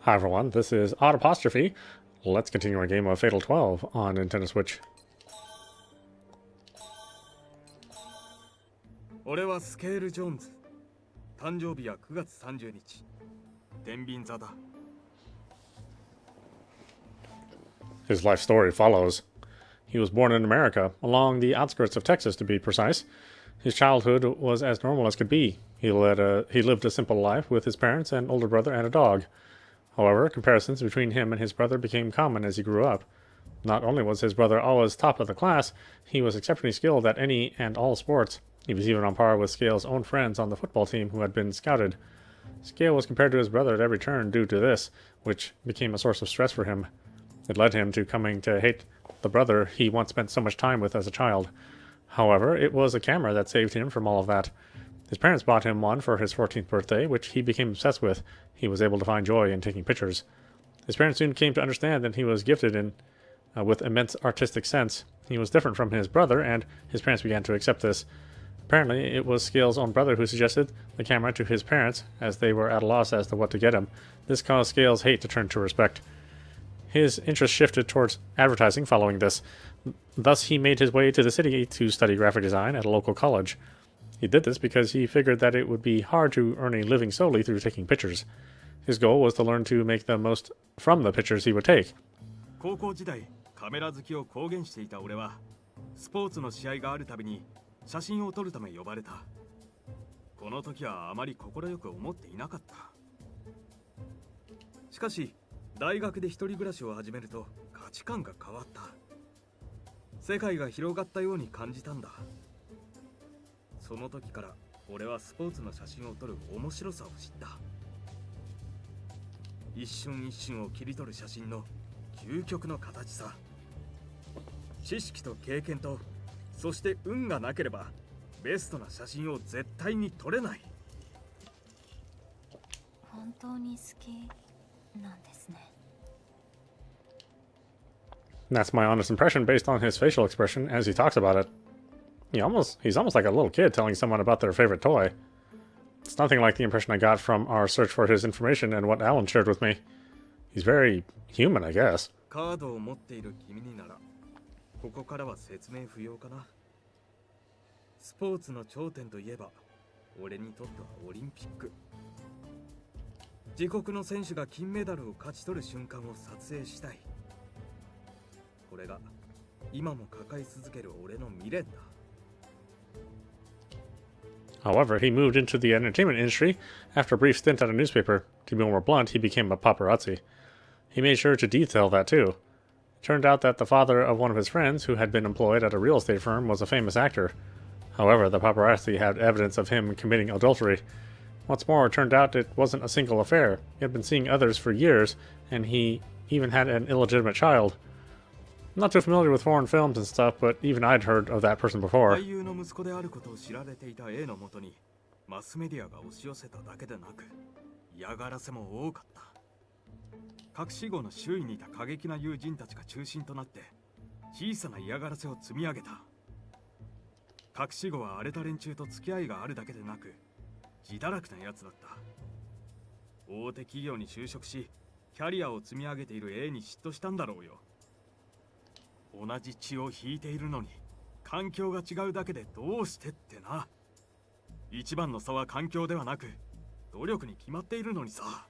Hi everyone, this is audap. Let's continue our game of Fatal 12 on Nintendo Switch. 俺はスケール・ジョーンズ。誕生日は9月30日。天秤座だ。His life story follows. He was born in America, along the outskirts of Texas to be precise. His childhood was as normal as could be. He lived a simple life with his parents, an older brother, and a dog. However, comparisons between him and his brother became common as he grew up. Not only was his brother always top of the class, he was exceptionally skilled at any and all sports. He was even on par with Scale's own friends on the football team who had been scouted. Scale was compared to his brother at every turn due to this, which became a source of stress for him. It led him to coming to hate the brother he once spent so much time with as a child. However, it was a camera that saved him from all of that. His parents bought him one for his 14th birthday, which he became obsessed with. He was able to find joy in taking pictures. His parents soon came to understand that he was gifted with immense artistic sense. He was different from his brother, and his parents began to accept this. Apparently, it was Scale's own brother who suggested the camera to his parents, as they were at a loss as to what to get him. This caused Scale's hate to turn to respect. His interest shifted towards advertising following this. Thus, he made his way to the city to study graphic design at a local college. He did this because he figured that it would be hard to earn a living solely through taking pictures. His goal was to learn to make the most from the pictures he would take. 高校時代、カメラ好きを公言していた俺は、スポーツの試合があるたびに写真を撮るため呼ばれた。この時はあまり快く思っていなかった。しかし、大学で一人暮らしを始めると価値観が変わった。世界が広がったように感じたんだ。その時から俺はスポーツの写真を撮る面白さを知った。一瞬一瞬を切り取る写真の究極の形さ。知識と経験と、そして運がなければベストな写真を絶対に撮れない。本当に好きなんですね。That's my honest impression based on his facial expression as he talks about it. He's almost like a little kid telling someone about their favorite toy. It's nothing like the impression I got from our search for his information and what Alan shared with me. He's very human, I guess. カードを持っている君になら、ここからは説明不要かな。スポーツの頂点といえば、俺にとってはオリンピック。自国の選手が金メダルを勝ち取る瞬間を撮影したい。これが今も抱え続ける俺の未練だ。However, he moved into the entertainment industry after a brief stint at a newspaper. To be more blunt, he became a paparazzi. He made sure to detail that too. It turned out that the father of one of his friends, who had been employed at a real estate firm, was a famous actor. However, the paparazzi had evidence of him committing adultery. What's more, it turned out it wasn't a single affair. He had been seeing others for years, and he even had an illegitimate child. I'm not too familiar with foreign films and stuff, but even I'd heard of that person before. 俳優の息子であることを知られていた A のもとにマスメディアが押し寄せただけでなく、嫌がらせも多かった。隠し子の周囲にいた過激な友人たちが中心となって小さな嫌がらせを積み上げた。隠し子は荒れた連中と付き合いがあるだけでなく、自堕落なやつだった。大手企業に就職し、キャリアを積み上げている A に嫉妬したんだろうよ。同じ血を引いているのに環境が違うだけでどうしてってな。一番の差は環境ではなく努力に決まっているのにさ。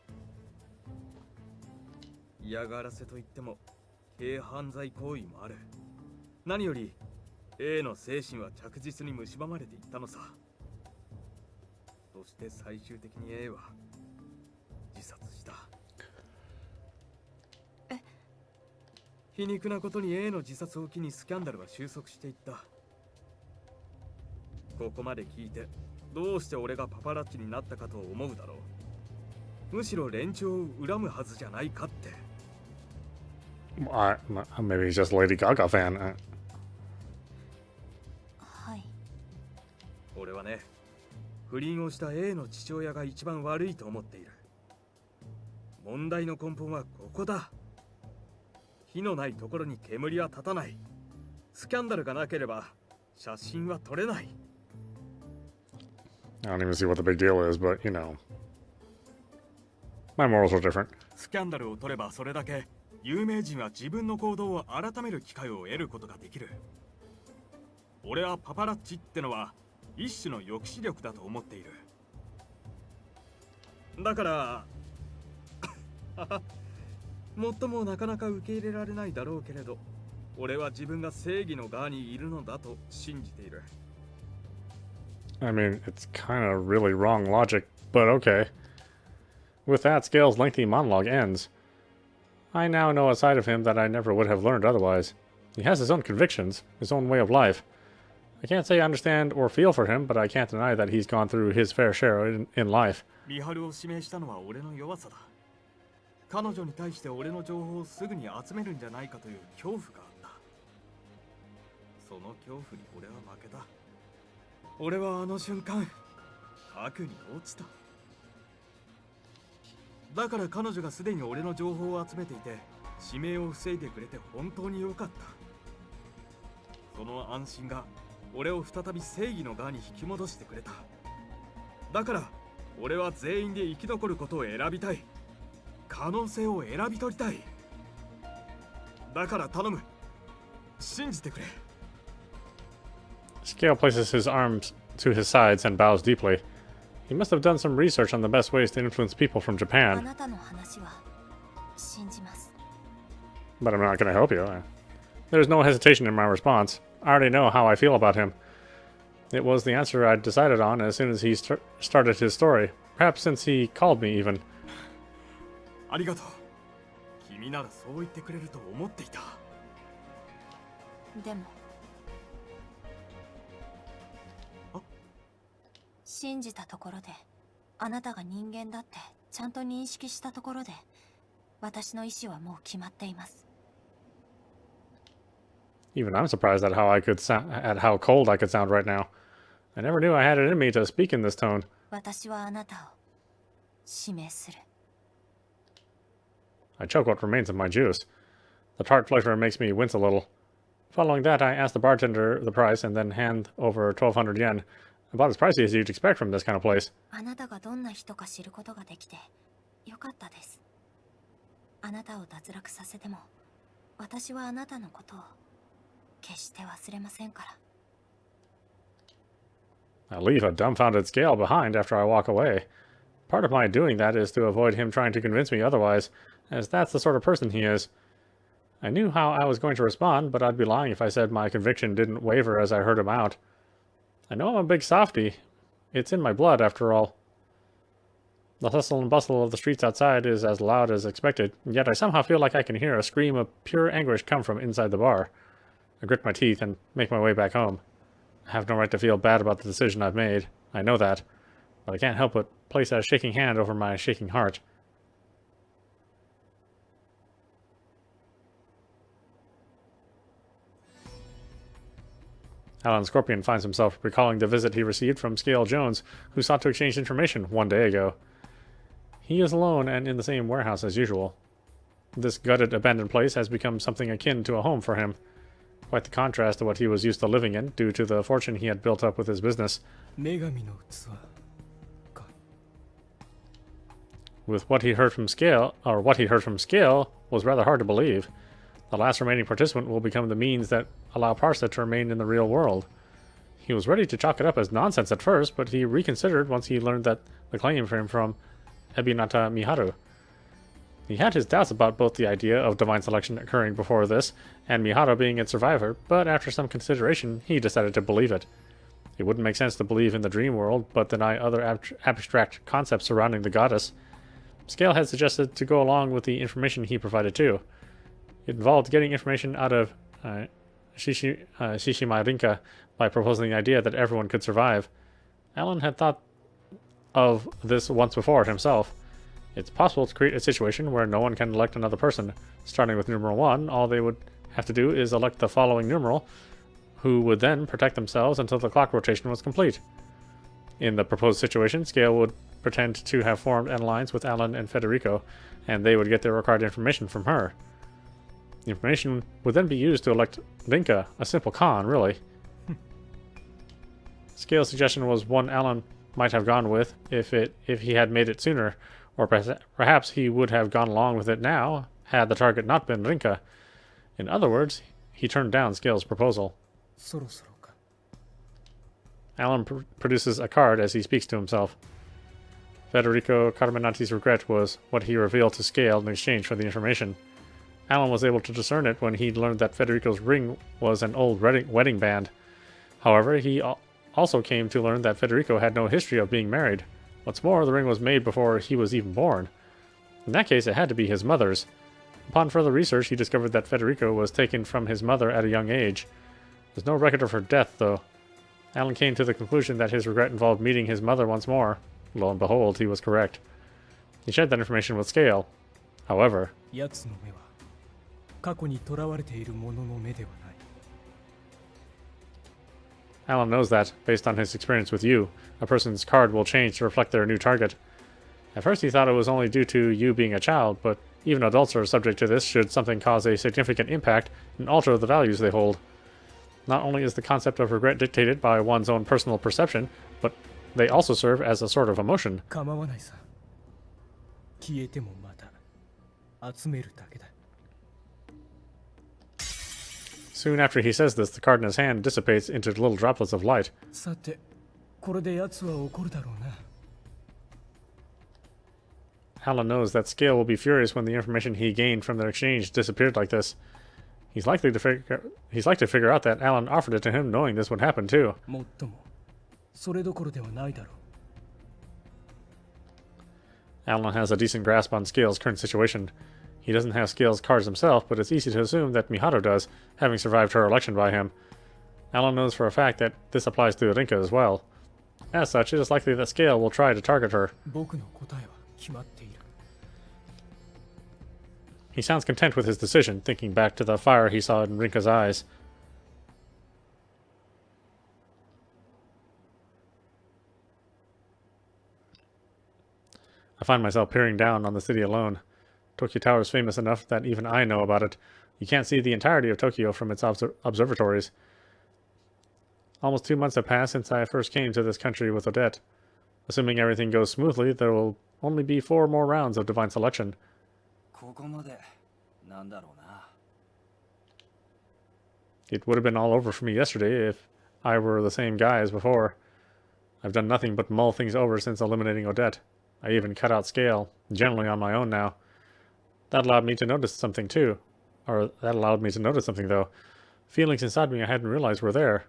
嫌がらせといっても軽犯罪行為もある。何より A の精神は着実に蝕まれていったのさ。そして最終的に A は自殺した。皮肉なことに A の自殺を機にスキャンダルは収束していった。ここまで聞いてどうして俺がパパラッチになったかと思うだろう。むしろ連中を恨むはずじゃないかって。Maybe he's just a Lady Gaga fan. はい。俺はね、不倫をした A の父親が一番悪いと思っている。問題の根本はここだ。火のないところに煙は立たない。スキャンダルがなければ写真は撮れない。I don't even see what the big deal is, but you know. My morals were different. スキャンダルを取ればそれだけ有名人は自分の行動を改める機会を得ることができる。俺はパパラッチってのは一種の抑止力だと思っている。だからもっともなかなか受け入れられないだろうけれど、俺は自分が正義の側にいるのだと信じている。I mean, it's kind of really wrong logic, but okay. With that, Scale's lengthy monologue ends. I now know a side of him that I never would have learned otherwise. He has his own convictions, his own way of life. I can't say I understand or feel for him, but I can't deny that he's gone through his fair share in life. ミハルを指名したのは俺の弱さだ。彼女に対して俺の情報をすぐに集めるんじゃないかという恐怖があった。その恐怖に俺は負けた。俺はあの瞬間、悪に落ちた。だから彼女がすでに俺の情報を集めていて、指名を防いでくれて本当に良かった。その安心が俺を再び正義の側に引き戻してくれた。だから俺は全員で生き残ることを選びたい。可能性を選び取りたい。だから頼む。信じてくれ。Scale places his arms to his sides and bows deeply. He must have done some research on the best ways to influence people from Japan. But I'm not going to help you. There's no hesitation in my response. I already know how I feel about him. It was the answer I'd decided on as soon as he started his story. Perhaps since he called me, even. ありがとう。君ならそう言ってくれると思っていた。でも信じたところで、あなたが人間だってちゃんと認識したところで、私の意思はもう決まっています。Even I'm surprised at how how cold I could sound right now. I never knew I had it in me to speak in this tone. 私はあなたを指名する。I choke what remains of my juice. The tart flavor makes me wince a little. Following that, I ask the bartender the price and then hand over 1,200 yen. About as pricey as you'd expect from this kind of place. あなたがどんな人か知ることができてよかったです。あなたを脱落させても、私はあなたのことを決して忘れませんから。I leave a dumbfounded Scale behind after I walk away. Part of my doing that is to avoid him trying to convince me otherwise, as that's the sort of person he is. I knew how I was going to respond, but I'd be lying if I said my conviction didn't waver as I heard him out. I know I'm a big softy. It's in my blood, after all. The hustle and bustle of the streets outside is as loud as expected, yet I somehow feel like I can hear a scream of pure anguish come from inside the bar. I grit my teeth and make my way back home. I have no right to feel bad about the decision I've made. I know that. But I can't help but place a shaking hand over my shaking heart. Alan Scorpion finds himself recalling the visit he received from Scale Jones, who sought to exchange information one day ago. He is alone and in the same warehouse as usual. This gutted, abandoned place has become something akin to a home for him. Quite the contrast to what he was used to living in, due to the fortune he had built up with his business. With what he heard from Scale was rather hard to believe. The last remaining participant will become the means that allow Parsa to remain in the real world. He was ready to chalk it up as nonsense at first, but he reconsidered once he learned that the claim came from Ebinata Miharu. He had his doubts about both the idea of divine selection occurring before this and Miharu being its survivor, but after some consideration, he decided to believe it. It wouldn't make sense to believe in the dream world, but deny other abstract concepts surrounding the goddess. Scale had suggested to go along with the information he provided too. It involved getting information out of Shishimai Rinka by proposing the idea that everyone could survive. Alan had thought of this once before himself. It's possible to create a situation where no one can elect another person. Starting with numeral 1, all they would have to do is elect the following numeral, who would then protect themselves until the clock rotation was complete. In the proposed situation, Scale would pretend to have formed an alliance with Alan and Federico, and they would get their required information from her. The information would then be used to elect Rinka, a simple con, really. Scale's suggestion was one Alan might have gone with if he had made it sooner, Or perhaps he would have gone along with it now, had the target not been Rinka. In other words, he turned down Scale's proposal. そろそろか。 Alan produces a card as he speaks to himself. Federico Carminati's regret was what he revealed to Scale in exchange for the information. Alan was able to discern it when he learned that Federico's ring was an old wedding band. However, he also came to learn that Federico had no history of being married. What's more, the ring was made before he was even born. In that case, it had to be his mother's. Upon further research, he discovered that Federico was taken from his mother at a young age. There's no record of her death, though. Alan came to the conclusion that his regret involved meeting his mother once more. Lo and behold, he was correct. He shared that information with Scale. However, やつの目は過去に囚われている者の目ではない。 Alan knows that, based on his experience with you, a person's card will change to reflect their new target. At first he thought it was only due to you being a child, but even adults are subject to this should something cause a significant impact and alter the values they hold. Not only is the concept of regret dictated by one's own personal perception, but they also serve as a sort of emotion. 構わないさ。消えてもまた集めるだけだ。 Soon after he says this, the card in his hand dissipates into little droplets of light. さて、これでやつは怒るだろうな。 Alan knows that Scale will be furious when the information he gained from their exchange disappeared like this. He's like to figure out that Alan offered it to him knowing this would happen too. もっとも、それどころではないだろう。 Alan has a decent grasp on Scale's current situation. He doesn't have Scale's cards himself, but it's easy to assume that Mihato does, having survived her election by him. Alan knows for a fact that this applies to Rinka as well. As such, it is likely that Scale will try to target her. 僕の答えは決まっている。 He sounds content with his decision, thinking back to the fire he saw in Rinka's eyes. I find myself peering down on the city alone. Tokyo Tower is famous enough that even I know about it. You can't see the entirety of Tokyo from its observatories. Almost 2 months have passed since I first came to this country with Odette. Assuming everything goes smoothly, there will only be 4 more rounds of divine selection. ここまでなんだろうな。 It would have been all over for me yesterday if I were the same guy as before. I've done nothing but mull things over since eliminating Odette. I even cut out Scale, generally on my own now. That allowed me to notice something too. Or that allowed me to notice something though. Feelings inside me I hadn't realized were there.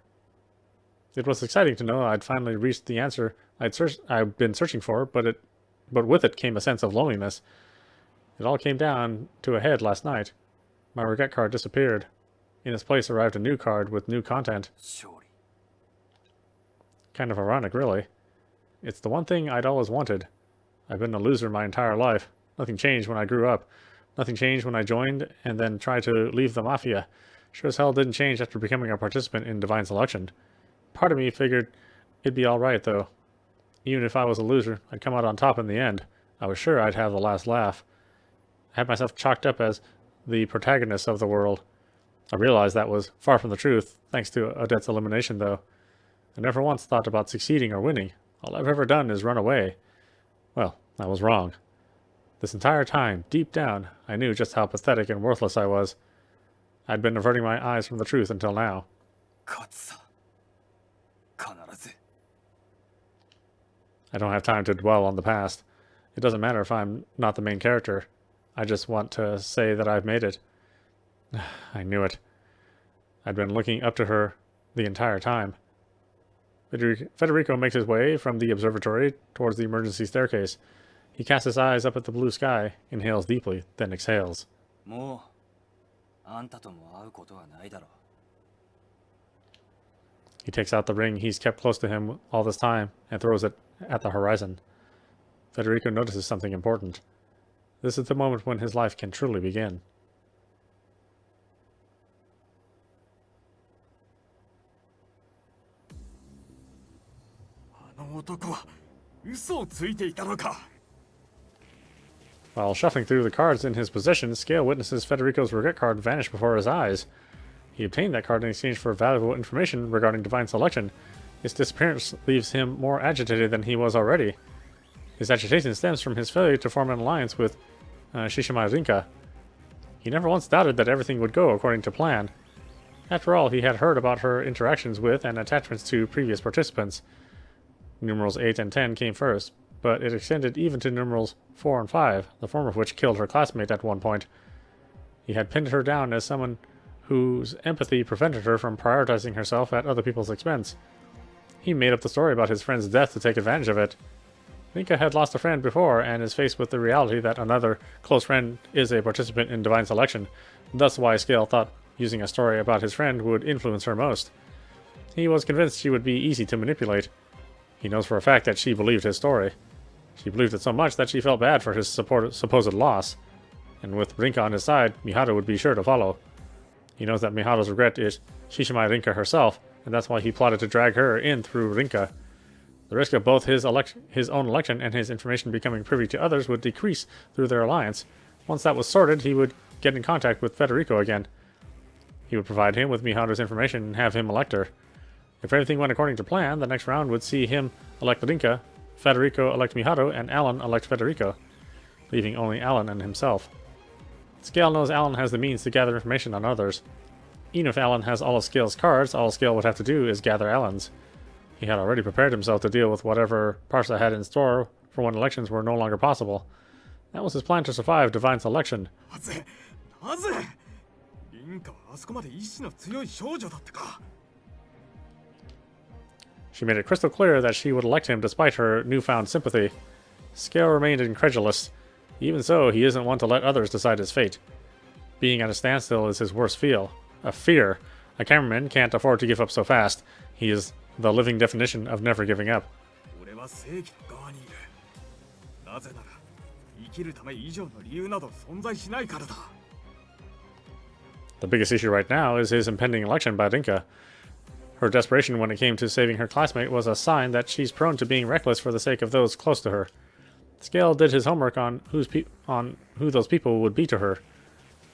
It was exciting to know I'd finally reached the answer I'd been searching for, but with it came a sense of loneliness. It all came down to a head last night. My regret card disappeared. In its place arrived a new card with new content. 勝利。 Kind of ironic, really. It's the one thing I'd always wanted. I've been a loser my entire life. Nothing changed when I grew up. Nothing changed when I joined and then tried to leave the Mafia. Sure as hell didn't change after becoming a participant in Divine Selection. Part of me figured it'd be alright, though. Even if I was a loser, I'd come out on top in the end. I was sure I'd have the last laugh. I had myself chalked up as the protagonist of the world. I realized that was far from the truth, thanks to Odette's elimination, though. I never once thought about succeeding or winning. All I've ever done is run away. Well, I was wrong. This entire time, deep down, I knew just how pathetic and worthless I was. I'd been averting my eyes from the truth until now. 勝つさ。必ず。 I don't have time to dwell on the past. It doesn't matter if I'm not the main character. I just want to say that I've made it. I knew it. I'd been looking up to her the entire time. Federico makes his way from the observatory towards the emergency staircase. He casts his eyes up at the blue sky, inhales deeply, then exhales. もうあんたとも会うことはないだろう。 He takes out the ring he's kept close to him all this time and throws it at the horizon. Federico notices something important. This is the moment when his life can truly begin. あの男は嘘をついていたのか。 While shuffling through the cards in his possession, Scale witnesses Federico's regret card vanish before his eyes. He obtained that card in exchange for valuable information regarding divine selection. Its disappearance leaves him more agitated than he was already. His agitation stems from his failure to form an alliance with Shishima Rinka. He never once doubted that everything would go according to plan. After all, he had heard about her interactions with and attachments to previous participants. Numerals 8 and 10 came first, but it extended even to numerals 4 and 5, the former of which killed her classmate at one point. He had pinned her down as someone whose empathy prevented her from prioritizing herself at other people's expense. He made up the story about his friend's death to take advantage of it. Rinka had lost a friend before and is faced with the reality that another close friend is a participant in divine selection, thus why Scale thought using a story about his friend would influence her most. He was convinced she would be easy to manipulate. He knows for a fact that she believed his story. She believed it so much that she felt bad for his supposed loss. And with Rinka on his side, Miharu would be sure to follow. He knows that Miharu's regret is Shishima Rinka herself, and that's why he plotted to drag her in through Rinka. The risk of both his own election and his information becoming privy to others would decrease through their alliance. Once that was sorted, he would get in contact with Federico again. He would provide him with Miharu's information and have him elect her. If everything went according to plan, the next round would see him elect Rinka, Federico elect Miharu, and Alan elect Federico, leaving only Alan and himself. Scale knows Alan has the means to gather information on others. Even if Alan has all of Scale's cards, all Scale would have to do is gather Alan's. He had already prepared himself to deal with whatever Parsa had in store for when elections were no longer possible. That was his plan to survive divine selection. She made it crystal clear that she would elect him despite her newfound sympathy. Scale remained incredulous. Even so, he isn't one to let others decide his fate. Being at a standstill is his worst fear. A fear. A cameraman can't afford to give up so fast. He is the living definition of never giving up. The biggest issue right now is his impending election by Rinka. Her desperation when it came to saving her classmate was a sign that she's prone to being reckless for the sake of those close to her. Scale did his homework on who those people would be to her.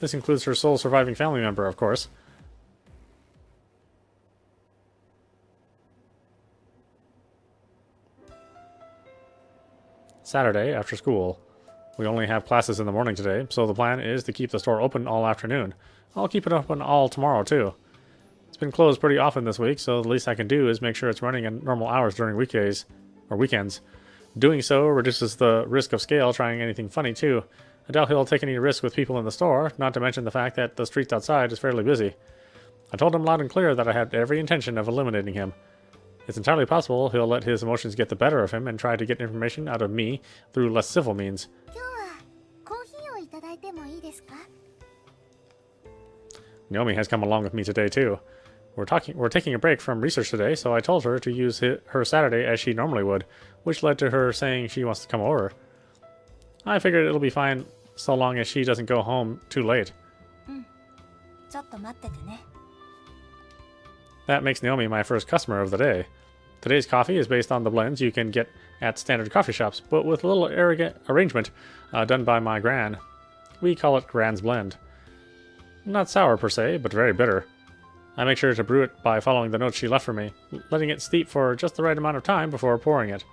This includes her sole surviving family member, of course. Saturday, after school. We only have classes in the morning today, so the plan is to keep the store open all afternoon. I'll keep it open all tomorrow, too. It's been closed pretty often this week, so the least I can do is make sure it's running at normal hours during weekdays or weekends. Doing so reduces the risk of Scale trying anything funny, too. I doubt he'll take any risk with people in the store, not to mention the fact that the streets outside is fairly busy. I told him loud and clear that I had every intention of eliminating him. It's entirely possible he'll let his emotions get the better of him and try to get information out of me through less civil means. Naomi has come along with me today too. We're taking a break from research today, so I told her to use her Saturday as she normally would, which led to her saying she wants to come over. I figured it'll be fine so long as she doesn't go home too late. That makes Naomi my first customer of the day. Today's coffee is based on the blends you can get at standard coffee shops, but with a little arrogant arrangement done by my Gran. We call it Gran's Blend. Not sour per se, but very bitter. I make sure to brew it by following the notes she left for me, letting it steep for just the right amount of time before pouring it.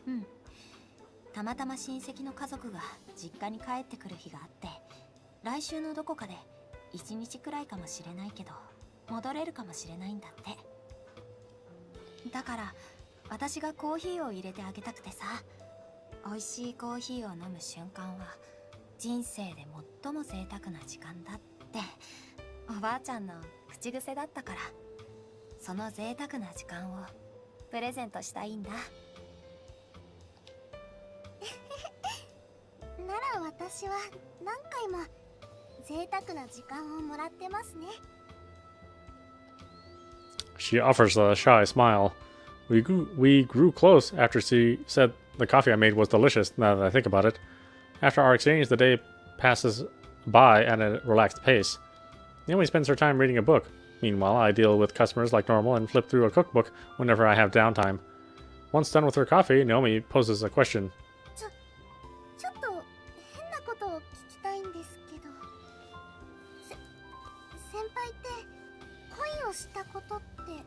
Hmm. たまたま親戚の家族が実家に帰ってくる日があって、来週のどこかで1日くらいかもしれないけど戻れるかもしれないんだって。だから私がコーヒーを入れてあげたくてさ、美味しいコーヒーを飲む瞬間は人生で最も贅沢な時間だっておばあちゃんの口癖だったから、その贅沢な時間をプレゼントしたいんだ。なら私は何回も贅沢な時間をもらってますね。She offers a shy smile. We grew close after she said the coffee I made was delicious, now that I think about it. After our exchange, the day passes by at a relaxed pace. Naomi spends her time reading a book. Meanwhile, I deal with customers like normal and flip through a cookbook whenever I have downtime. Once done with her coffee, Naomi poses a question. ちょっと変なことを聞きたいんですけど、先輩って恋をしたことって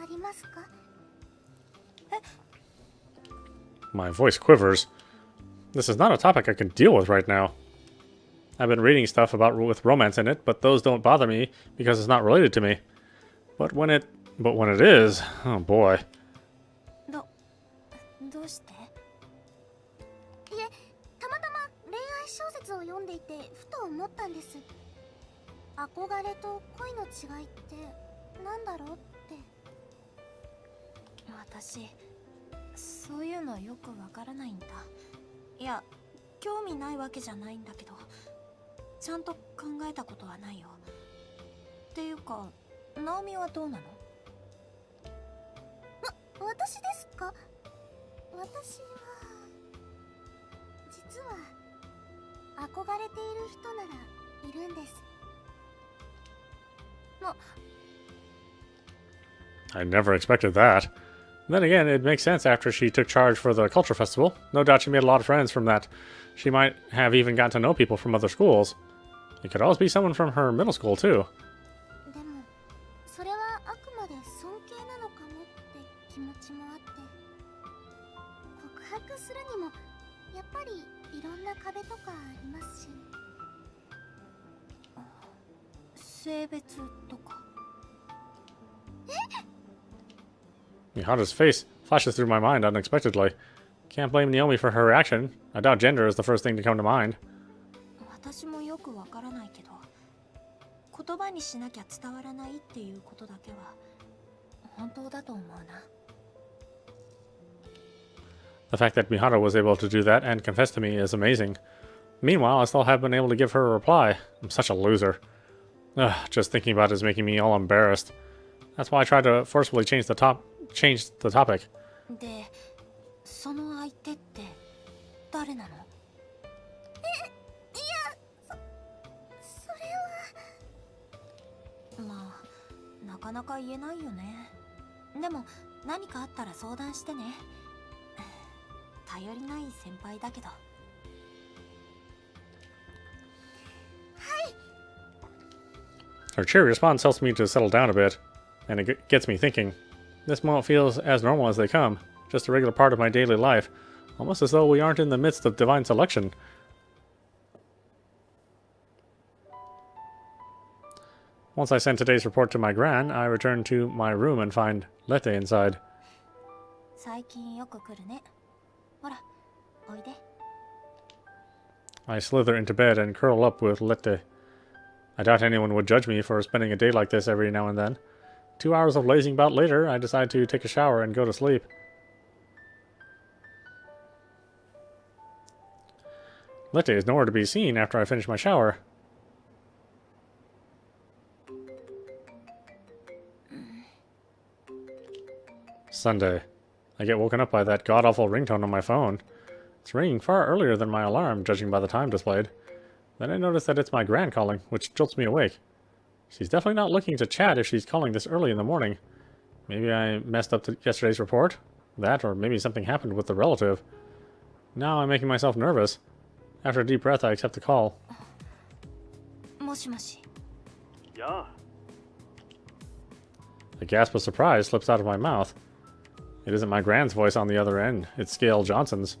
ありますか？ My voice quivers. This is not a topic I can deal with right now. I've been reading stuff about with romance in it, but those don't bother me because it's not related to me. But when it is, oh boy. どうして？いえ、たまたま恋愛小説を読んでいてふと思ったんです。憧れと恋の違いってなんだろうって。私そういうのよくわからないんだ。いや、興味ないわけじゃないんだけど、ちゃんと考えたことはないよ。っていうか、ナオミはどうなの？私ですか？私は実は憧れている人ならいるんです。I never expected that. Then again, it makes sense after she took charge for the culture festival. No doubt she made a lot of friends from that. She might have even gotten to know people from other schools. It could always be someone from her middle school, too. でもそれはあくまで尊敬なのかもって気持ちもあって、告白するにもやっぱりいろんな壁とかありますし。性別とか。Mihara's face flashes through my mind unexpectedly. Can't blame Naomi for her reaction. I doubt gender is the first thing to come to mind. 私もよくわからないけど、言葉にしなきゃ伝わらないっていうことだけは本当だと思うな。The fact that Mihara was able to do that and confess to me is amazing. Meanwhile, I still haven't been able to give her a reply. I'm such a loser. Ugh, just thinking about it is making me all embarrassed. That's why I tried to forcefully change the topic. で、その相手って誰なの？それは。まあ、なかなか言えないよね。でも、何かあったら相談してね。頼りない先輩だけど。Her cheery response helps me to settle down a bit, and it gets me thinking. This moment feels as normal as they come, just a regular part of my daily life, almost as though we aren't in the midst of divine selection. Once I send today's report to my gran, I return to my room and find Lette inside. 最近よく来るね。ほら、おいで。I slither into bed and curl up with Lette. I doubt anyone would judge me for spending a day like this every now and then. 2 hours of lazing about later, I decide to take a shower and go to sleep. Lette is nowhere to be seen after I finish my shower. Sunday. I get woken up by that god-awful ringtone on my phone. It's ringing far earlier than my alarm, judging by the time displayed. Then I notice that it's my gran calling, which jolts me awake. She's definitely not looking to chat if she's calling this early in the morning. Maybe I messed up yesterday's report? That, or maybe something happened with the relative. Now I'm making myself nervous. After a deep breath, I accept the call. もしもし。やあ。 A gasp of surprise slips out of my mouth. It isn't my gran's voice on the other end, it's Scale Johnson's.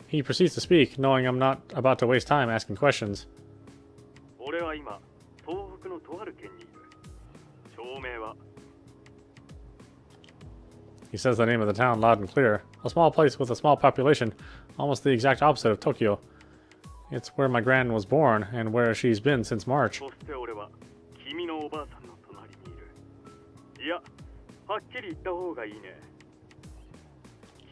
He proceeds to speak, knowing I'm not about to waste time asking questions. 俺は今、東北のとある県にいる。町名は。 He says the name of the town loud and clear. A small place with a small population, almost the exact opposite of Tokyo. It's where my gran was born, and where she's been since March. そして俺は、君のおばあさんの隣にいる。いや、はっきり言った方がいいね。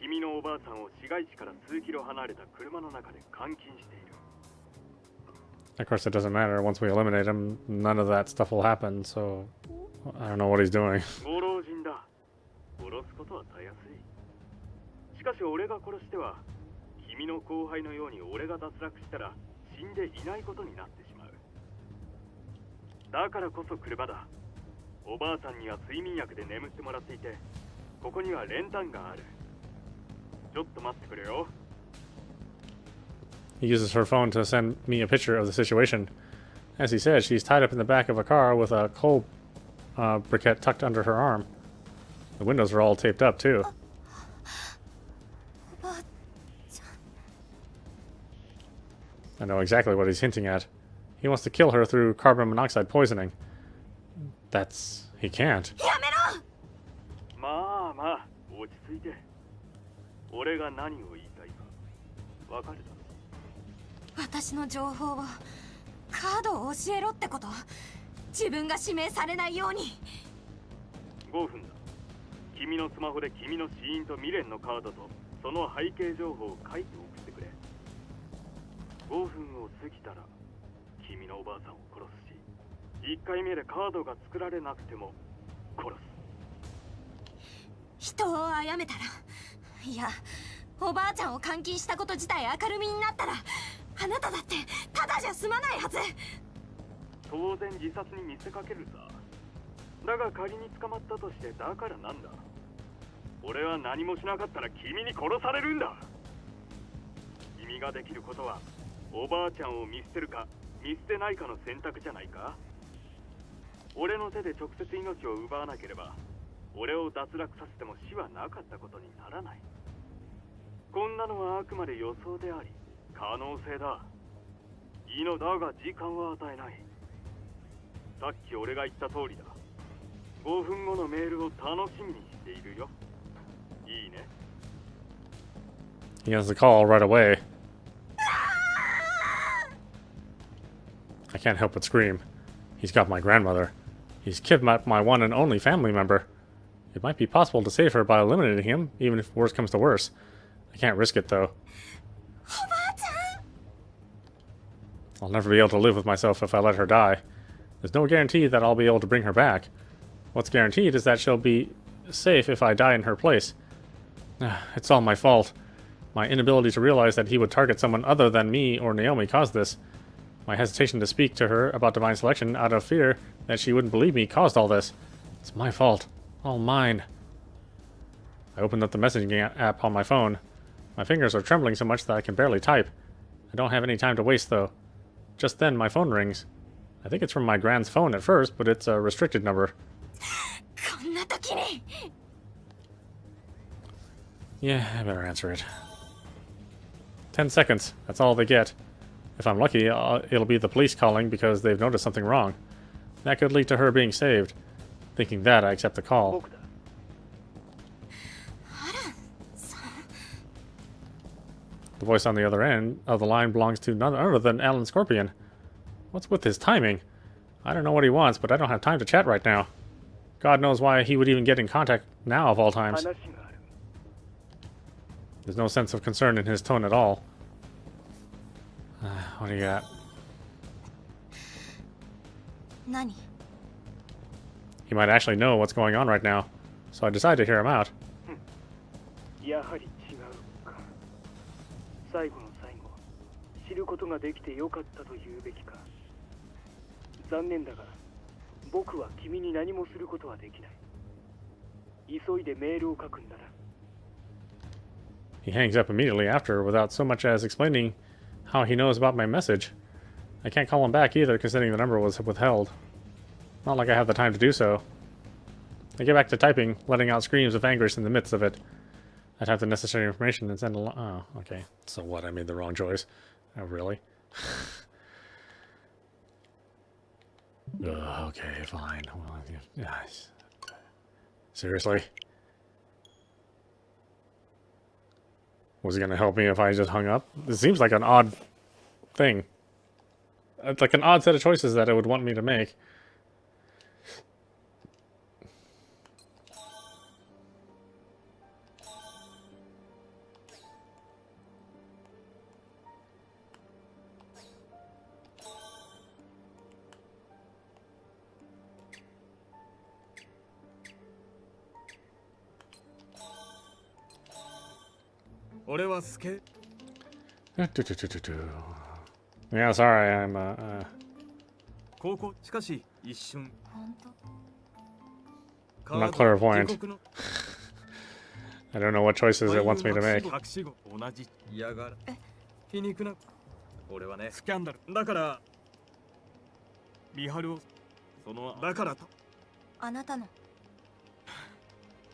君のおばあさんを市街地から数キロ離れた車の中で監禁している。 Of course, it doesn't matter. Once we eliminate him, none of that stuff will happen, so I don't know what he's doing. ご老人だ。殺すことはたやすい。しかし俺が殺しては、君の後輩のように俺が脱落したら死んでいないことになってしまう。だからこそ車だ。おばあさんには睡眠薬で眠ってもらっていて、ここには練炭がある。ちょっと待ってくれよ。 He uses her phone to send me a picture of the situation. As he said, she's tied up in the back of a car with a coal briquette tucked under her arm. The windows are all taped up, too. I know exactly what he's hinting at. He wants to kill her through carbon monoxide poisoning. That's... he can't. まあまあ、落ち着いて。俺が何を言いたいかわかるだろ。私の情報をカードを教えろってこと？自分が指名されないように。5分だ。君のスマホで君の死因と未練のカードとその背景情報を書いて送ってくれ。5分を過ぎたら君のおばあさんを殺すし、1回目でカードが作られなくても殺す。人を殺めたら、いや、おばあちゃんを監禁したこと自体明るみになったら、あなただってただじゃ済まないはず。当然自殺に見せかけるさ。だが仮に捕まったとしてだからなんだ。俺は何もしなかったら君に殺されるんだ。君ができることはおばあちゃんを見捨てるか見捨てないかの選択じゃないか。俺の手で直接命を奪わなければ俺を脱落させても死はなかったことにならない。こんなのはあくまで予想であり可能性だ。いいのだが時間は与えない。さっき俺が言った通りだ。5分後のメールを楽しみにしているよ。いいね。 He has the call right away. I can't help but scream. He's got my grandmother. He's kidnapped my one and only family member. It might be possible to save her by eliminating him, even if worse comes to worse. I can't risk it, though. I'll never be able to live with myself if I let her die. There's no guarantee that I'll be able to bring her back. What's guaranteed is that she'll be safe if I die in her place. It's all my fault. My inability to realize that he would target someone other than me or Naomi caused this. My hesitation to speak to her about divine selection out of fear that she wouldn't believe me caused all this. It's my fault. All mine. I opened up the messaging app on my phone. My fingers are trembling so much that I can barely type. I don't have any time to waste, though. Just then, my phone rings. I think it's from my grand's phone at first, but it's a restricted number. Yeah, I better answer it. 10 seconds. That's all they get. If I'm lucky, it'll be the police calling because they've noticed something wrong. That could lead to her being saved. Thinking that, I accept the call. The voice on the other end of the line belongs to none other than Alan Scorpion. What's with his timing? I don't know what he wants, but I don't have time to chat right now. God knows why he would even get in contact now of all times. There's no sense of concern in his tone at all. What do you got? Nani? He might actually know what's going on right now, so I decided to hear him out. やはり違うか。最後の最後、知ることができてよかったと言うべきか。残念だが、僕は君に何もすることはできない。急いでメールを書くんだな。He hangs up immediately after without so much as explaining how he knows about my message. I can't call him back either, considering the number was withheld. Not like I have the time to do so. I get back to typing, letting out screams of anguish in the midst of it. I type the necessary information and send a oh, okay. So what? I made the wrong choice. Oh, really? Okay, fine. Well, yes. Seriously? Was he going to help me if I just hung up? This seems like an odd thing. It's like an odd set of choices that it would want me to make. Yeah, sorry, I'm 高校しかし一瞬。本当。I'm not clairvoyant. I don't know what choices it wants me to make. 同じ嫌がら皮肉な俺はねスキャンダルだから見張るをそのだからとあなたの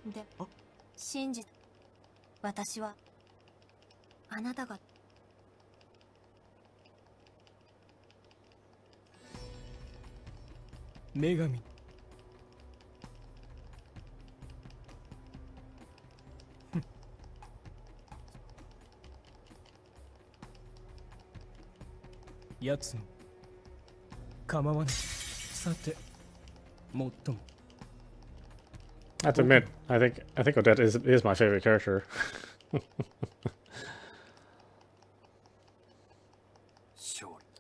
で信じ私はあなたが女神やつも構わないさてもっとも I have to admit, I think Odette is my favorite character.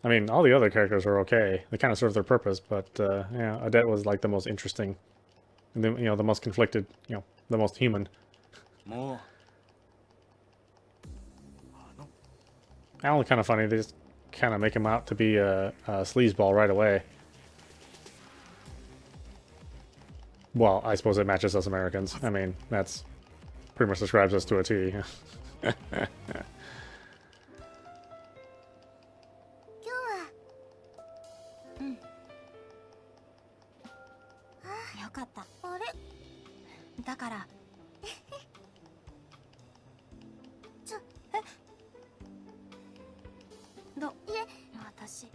I mean, all the other characters are okay. They kind of serve their purpose, but yeah, Odette was like the most interesting, and the, the most conflicted, the most human. Alan kind of funny. They just kind of make him out to be a sleazeball right away. Well, I suppose it matches us Americans. I mean, that's pretty much describes us to a T. よかった。あれだから私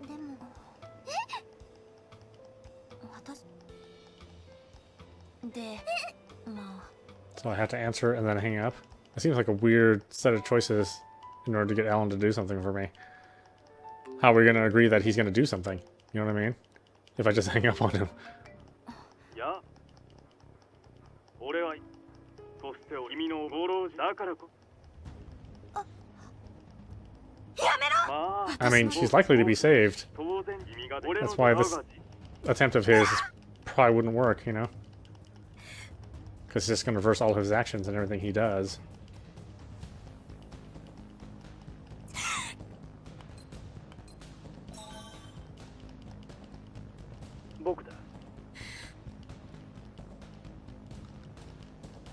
でも私でまあ So I have to answer and then hang up. It seems like a weird set of choices in order to get Alan to do something for me. How are we going to agree that he's going to do something? You know what I mean? If I just hang up on him. Yeah. やめろ I mean, she's likely to be saved. That's why this attempt of his probably wouldn't work, Because it's just going to reverse all of his actions and everything he does. 僕だ。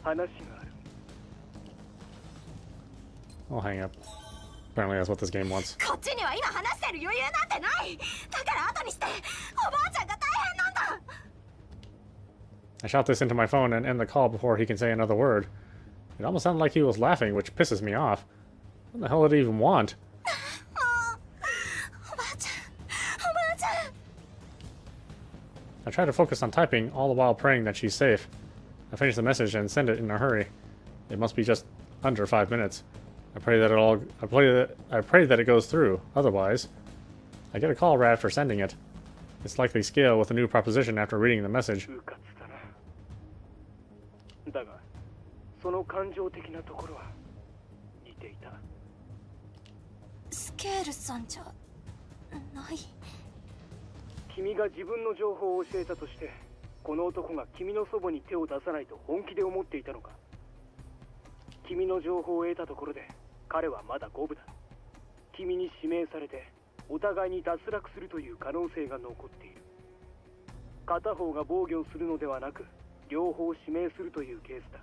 話がある。 I'll hang up. Apparently that's what this game wants. こっちには今話してる余裕なんてない。だから後にしておばあちゃんが大変なんだ。 I shout this into my phone and end the call before he can say another word. It almost sounded like he was laughing, which pisses me off. What the hell did he even want? おばあちゃん、おばあちゃん。 I try to focus on typing, all the while praying that she's safe. I finish the message and send it in a hurry. It must be just under 5 minutes. I pray that it goes through. Otherwise, I get a call right after sending it. It's likely scale with a new proposition after reading the message. だが、その感情的なところは似ていた。スケールさんじゃない。君が自分の情報を教えたとして、この男が君の祖母に手を出さないと本気で思っていたのか。君の情報を得たところで、彼はまだ五分だ。君に指名されて、お互いに脱落するという可能性が残っている。片方が防御するのではなく、両方指名するというケースだ。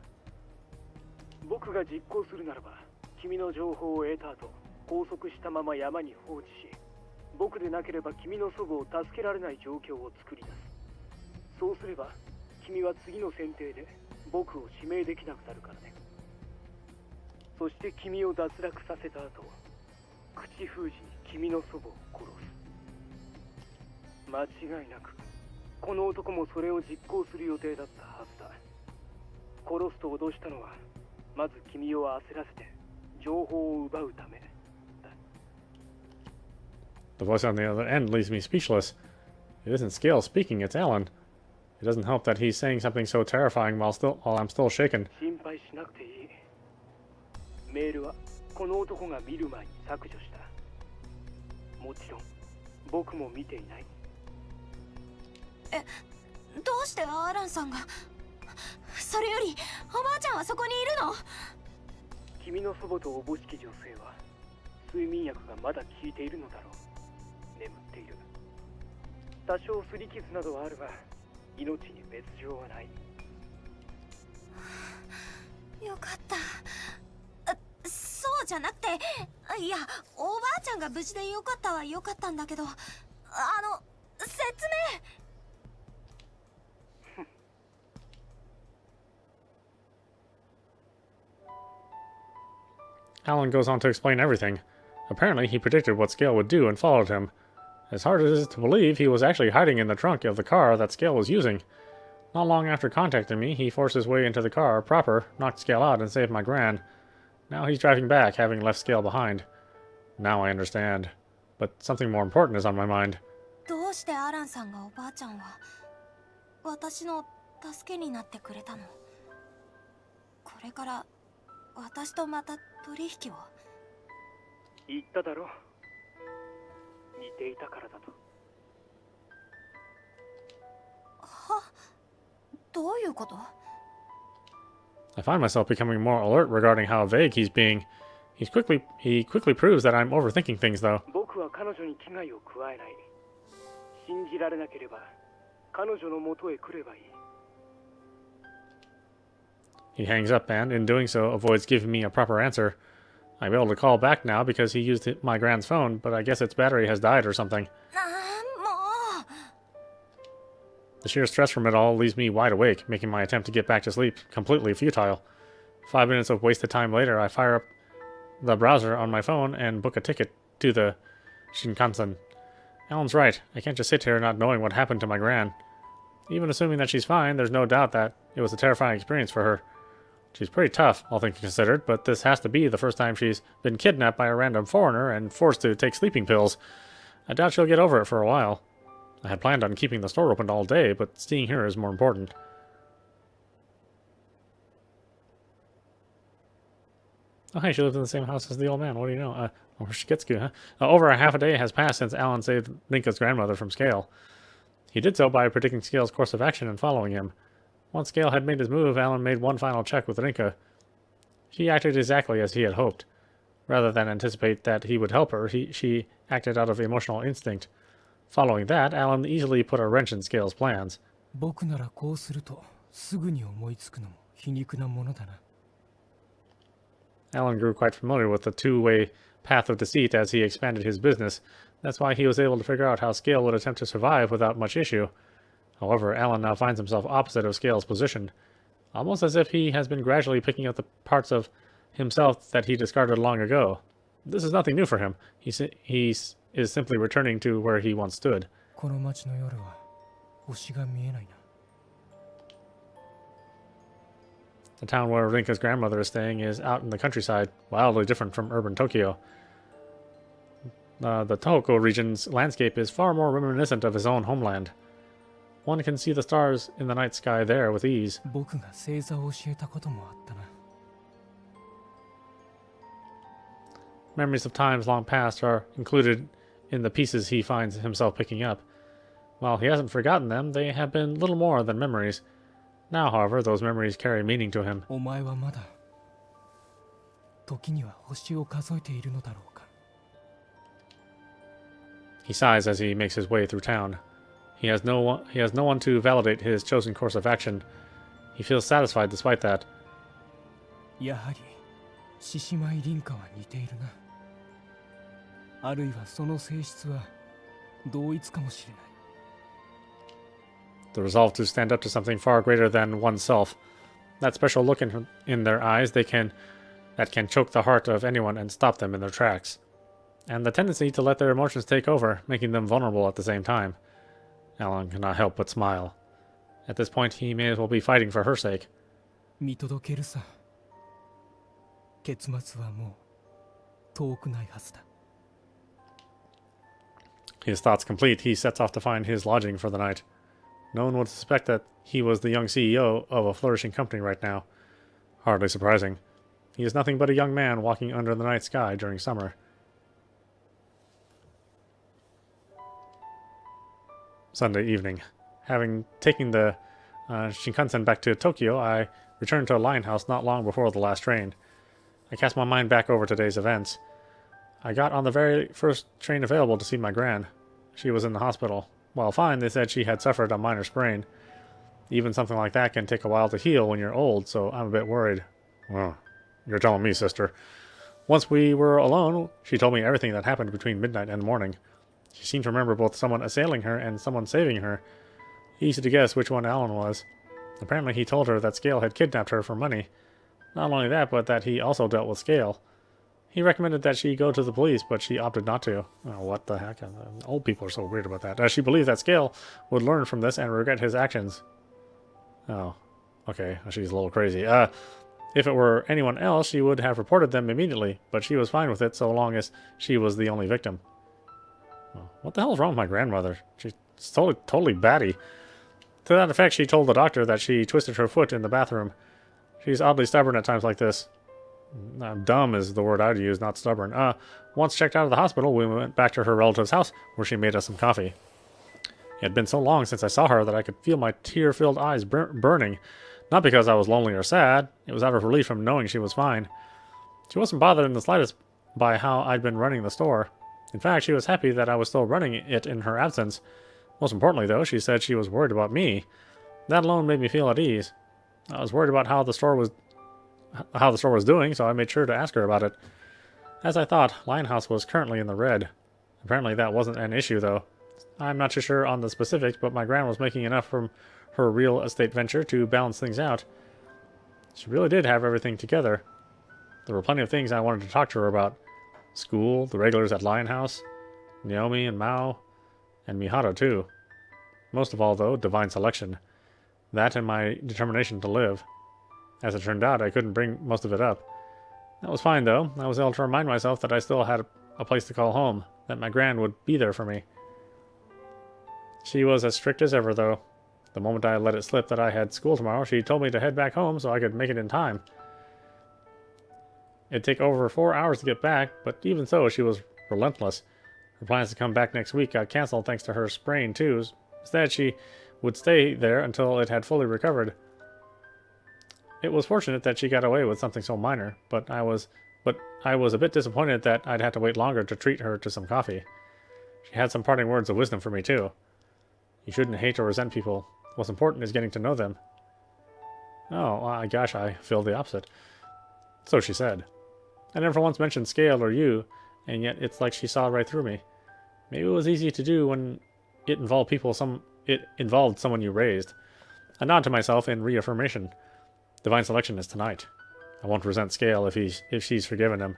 僕が実行するならば、君の情報を得た後、拘束したまま山に放置し、僕でなければ君の祖母を助けられない状況を作り出す。そうすれば、君は次の選定で僕を指名できなくなるからね。そして君を脱落させた後、口封じに君の祖母を殺す。間違いなく、この男もそれを実行する予定だったはずだ。殺すと脅したのは、まず君を焦らせて情報を奪うためだ。 The voice on the other end leaves me speechless. It isn't Scale speaking, it's Alan. It doesn't help that he's saying something so terrifying while I'm still shaken. 心配しなくていい。メールはこの男が見る前に削除した。もちろん僕も見ていない。どうしてアーランさんが。それよりおばあちゃんはそこにいるの。君の祖母とおぼしき女性は睡眠薬がまだ効いているのだろう。眠っている。多少擦り傷などはあるが命に別状はない。よかった。そうじゃなくて、いや、おばあちゃんが無事でよかったはよかったんだけど、説明。Alan goes on to explain everything. Apparently, he predicted what Scale would do and followed him. As hard as it is to believe, he was actually hiding in the trunk of the car that Scale was using. Not long after contacting me, he forced his way into the car proper, knocked Scale out, and saved my gran. Now he's driving back, having left Scale behind. Now I understand. But something more important is on my mind. どうしてアランさんがおばあちゃんは私の助けになってくれたの？これから私とまた取引を？言っただろ。似ていたからだと。は？どういうこと？ I find myself becoming more alert regarding how vague he's being. He quickly proves that I'm overthinking things, though. 僕は彼女に危害を加えない。信じられなければ彼女の元へ来ればいい。He hangs up and, in doing so, avoids giving me a proper answer. I'm able to call back now because he used my grand's phone, but I guess its battery has died or something. The sheer stress from it all leaves me wide awake, making my attempt to get back to sleep completely futile. 5 minutes of wasted time later, I fire up the browser on my phone and book a ticket to the Shinkansen. Alan's right. I can't just sit here not knowing what happened to my gran. Even assuming that she's fine, there's no doubt that it was a terrifying experience for her. She's pretty tough, all things considered, but this has to be the first time she's been kidnapped by a random foreigner and forced to take sleeping pills. I doubt she'll get over it for a while. I had planned on keeping the store open all day, but seeing her is more important. Oh, hey, she lives in the same house as the old man. What do you know? Shiketsuku, huh? Over a half a day has passed since Alan saved Rinka's grandmother from Scale. He did so by predicting Scale's course of action and following him. Once Scale had made his move, Alan made one final check with Rinka. She acted exactly as he had hoped. Rather than anticipate that he would help her, she acted out of emotional instinct. Following that, Alan easily put a wrench in Scale's plans. 僕ならこうするとすぐに思いつくのも皮肉なものだな。 Alan grew quite familiar with the two-way path of deceit as he expanded his business. That's why he was able to figure out how Scale would attempt to survive without much issue. However, Alan now finds himself opposite of Scale's position, almost as if he has been gradually picking up the parts of himself that he discarded long ago. This is nothing new for him. He is simply returning to where he once stood. この街の夜は星が見えないな。 The town where Rinka's grandmother is staying is out in the countryside, wildly different from urban Tokyo. The Tohoku region's landscape is far more reminiscent of his own homeland. One can see the stars in the night sky there with ease. 僕が星座を教えたこともあったな。 Memories of times long past are included in the pieces he finds himself picking up. While he hasn't forgotten them, they have been little more than memories. Now, however, those memories carry meaning to him. お前はまだ時には星を数えているのだろうか。 He sighs as he makes his way through town. He has no one to validate his chosen course of action. He feels satisfied despite that. やはり獅子舞凛花は似ているな。あるいはその性質は同一かもしれない。 The resolve to stand up to something far greater than oneself. That special look in their eyes that can choke the heart of anyone and stop them in their tracks. And the tendency to let their emotions take over, making them vulnerable at the same time. Alan cannot help but smile. At this point, he may as well be fighting for her sake. 見届けるさ。結末はもう遠くないはずだ。 His thoughts complete, he sets off to find his lodging for the night. No one would suspect that he was the young CEO of a flourishing company right now. Hardly surprising. He is nothing but a young man walking under the night sky during summer. Sunday evening. Having taken the Shinkansen back to Tokyo, I returned to a line house not long before the last train. I cast my mind back over today's events. I got on the very first train available to see my gran. She was in the hospital. While fine, they said she had suffered a minor sprain. Even something like that can take a while to heal when you're old, so I'm a bit worried. Well, you're telling me, sister. Once we were alone, she told me everything that happened between midnight and morning. She seemed to remember both someone assailing her and someone saving her. Easy to guess which one Alan was. Apparently he told her that Scale had kidnapped her for money. Not only that, but that he also dealt with Scale. He recommended that she go to the police, but she opted not to. Oh, what the heck? Old people are so weird about that. She believed that Scale would learn from this and regret his actions. Oh, okay. She's a little crazy. If it were anyone else, she would have reported them immediately, but she was fine with it so long as she was the only victim. Oh, what the hell is wrong with my grandmother? She's totally batty. To that effect, she told the doctor that she twisted her foot in the bathroom. She's oddly stubborn at times like this. Dumb is the word I'd use, not stubborn. Once checked out of the hospital, we went back to her relative's house, where she made us some coffee. It had been so long since I saw her that I could feel my tear-filled eyes burning. Not because I was lonely or sad. It was out of relief from knowing she was fine. She wasn't bothered in the slightest by how I'd been running the store. In fact, she was happy that I was still running it in her absence. Most importantly, though, she said she was worried about me. That alone made me feel at ease. I was worried about how the store was doing, so I made sure to ask her about it. As I thought, Lionhouse was currently in the red. Apparently that wasn't an issue, though. I'm not too sure on the specifics, but my gran was making enough from her real estate venture to balance things out. She really did have everything together. There were plenty of things I wanted to talk to her about. School, the regulars at Lionhouse, Naomi and Mao, and Mihato too. Most of all, though, divine selection. That and my determination to live. As it turned out, I couldn't bring most of it up. That was fine, though. I was able to remind myself that I still had a place to call home, that my gran would be there for me. She was as strict as ever, though. The moment I let it slip that I had school tomorrow, she told me to head back home so I could make it in time. It'd take over 4 hours to get back, but even so, she was relentless. Her plans to come back next week got cancelled thanks to her sprain, too. Instead, she would stay there until it had fully recovered. It was fortunate that she got away with something so minor, but I was a bit disappointed that I'd have to wait longer to treat her to some coffee. She had some parting words of wisdom for me, too. You shouldn't hate or resent people. What's important is getting to know them. Oh, gosh, I feel the opposite. So she said. I never once mentioned Scale or you, and yet it's like she saw right through me. Maybe it was easy to do when it involved someone you raised. I nod to myself in reaffirmation. Divine selection is tonight. I won't resent Scale if she's forgiven him.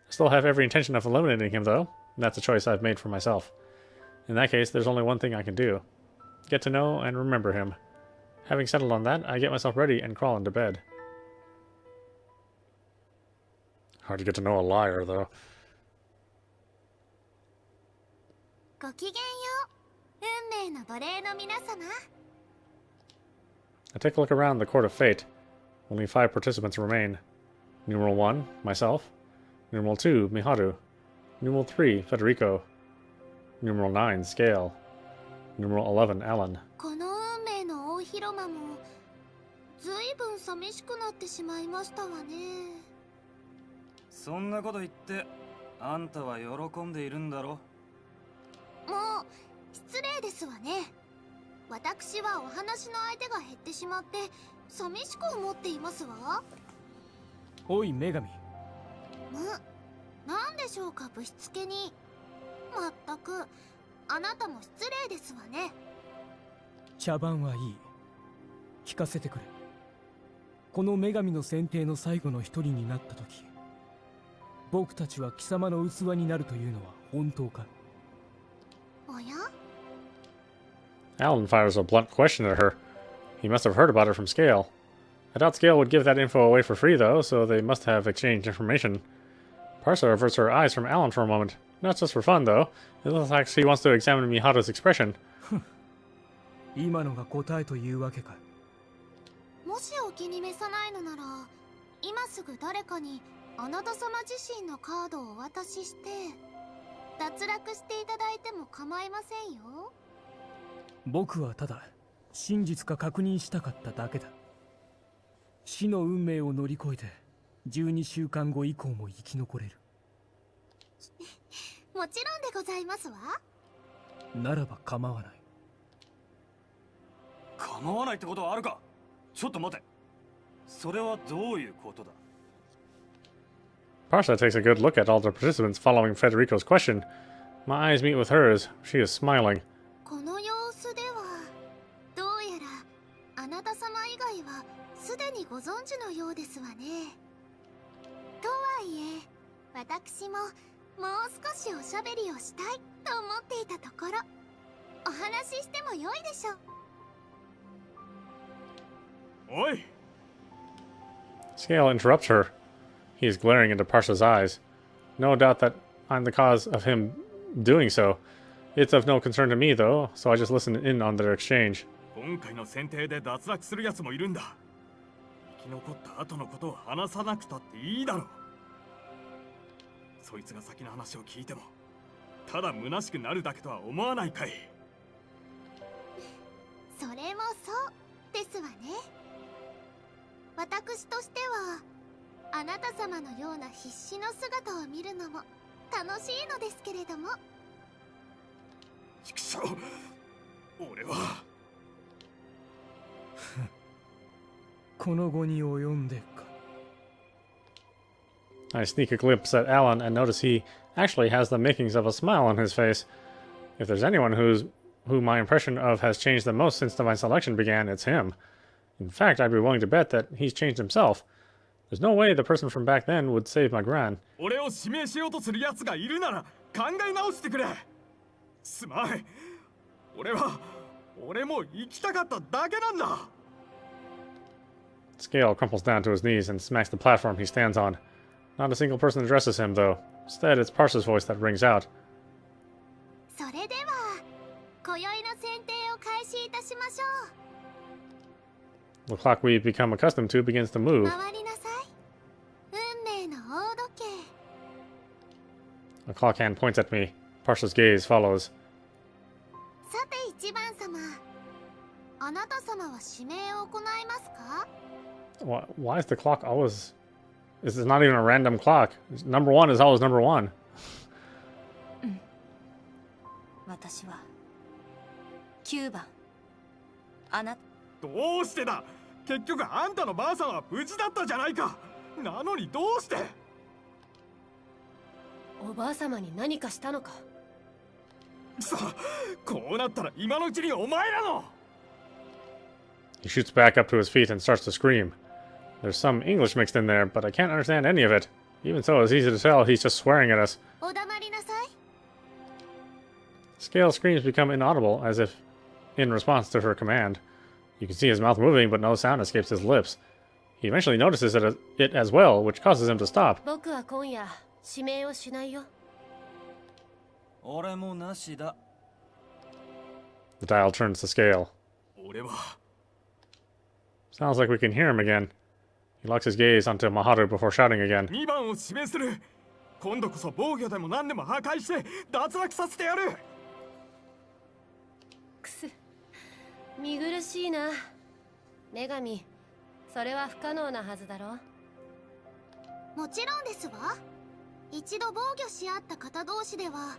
I still have every intention of eliminating him, though, and that's a choice I've made for myself. In that case, there's only one thing I can do. Get to know and remember him. Having settled on that, I get myself ready and crawl into bed. Hard to get to know a liar, though. ごきげんよう、運命の奴隷の皆様。 I take a look around the Court of Fate. Only 5 participants remain. Numeral 1, myself. Numeral 2, Miharu. Numeral 3, Federico. Numeral 9, Scale. Numeral 11, Alan. この運命の大広間もずいぶん寂しくなってしまいましたわね。そんなこと言ってあんたは喜んでいるんだろ。もう失礼ですわね。私はお話の相手が減ってしまって寂しく思っていますわ。おい女神。なんでしょうか、ぶしつけに。まったくあなたも失礼ですわね。茶番はいい。聞かせてくれ。この女神の選定の最後の一人になった時、僕たちは貴様の器になるというのは本当か。おや？ Alan fires a blunt question at her. He must have heard about it from Scale. I doubt Scale would give that info away for free, though, so they must have exchanged information. Parsa averts her eyes from Alan for a moment. Not just for fun, though. It looks like she wants to examine Mihato's expression. 今のが答えというわけか。もしお気に召さないのなら、今すぐ誰かにあなた様自身のカードをお渡しして、脱落していただいても構いませんよ。僕はただ真実か確認したかっただけだ。死の運命を乗り越えて12週間後以降も生き残れる。もちろんでございますわ。ならば構わない。構わないってことはあるか。ちょっと待て。それはどういうことだ。 Parsa takes a good look at all the participants following Federico's question. My eyes meet with hers. She is smiling. この様子ではどうやらあなた様以外はすでにご存知のようですわね。とはいえ私ももう少しおしゃべりをしたいと思っていたところ、お話ししてもよいでしょう。おい Scale interrupts her. He is glaring into Parsa's eyes. No doubt that I'm the cause of him doing so. It's of no concern to me, though, so I just listen in on their exchange. 今回の選定で脱落するやつもいるんだ。生き残った後のことを話さなくたっていいだろう。そいつが先の話を聞いてもただ虚しくなるだけとは思わないかい。それもそうですわね。私としてはあなた様のような必死の姿を見るのも楽しいのですけれども。畜生、俺はこの後に及んでか。 I sneak a glimpse at Alan and notice he actually has the makings of a smile on his face. If there's anyone who my impression of has changed the most since my selection began, it's him. In fact, I'd be willing to bet that he's changed himself. There's no way the person from back then would save my gran. 俺を指名しようとするやつがいるなら考え直してくれ。すまん。俺も生きたかっただけなんだ。 Scale crumples down to his knees and smacks the platform he stands on. Not a single person addresses him, though. Instead, it's Parsa's voice that rings out. それでは今宵の選定を開始いたしましょ The clock we've become accustomed to begins to う。 move. 回りなさい。運命の大時計。 A clock hand points at me. Parsa's gaze follows. さて一番様、あなた様は指名を行いますか？ Why is the clock always... This is not even a random clock. Number one is always number one. 私は9番。あなどうしてだ。結局あんたのばあさんは無事だったじゃないか。なのにどうして。おばあ様に何かしたのか。さあ、こうなったら今のうちにお前らの。 He shoots back up to his feet and starts to scream. There's some English mixed in there, but I can't understand any of it. Even so, it's easy to tell he's just swearing at us. お黙りなさい。 Scale's screams become inaudible, as if in response to her command. You can see his mouth moving, but no sound escapes his lips. He eventually notices it as well, which causes him to stop. 僕は今夜指名をしないよ。俺もなしだ。 The dial turns to Scale. 俺は Sounds like we can hear him again. He locks his gaze onto Maharu before shouting again. 2番を指名する。今度こそ防御でも何でも破壊して脱落させてやる。くす、見苦しいな。女神、それは不可能なはずだろ。もちろんですわ。一度防御し合った方同士では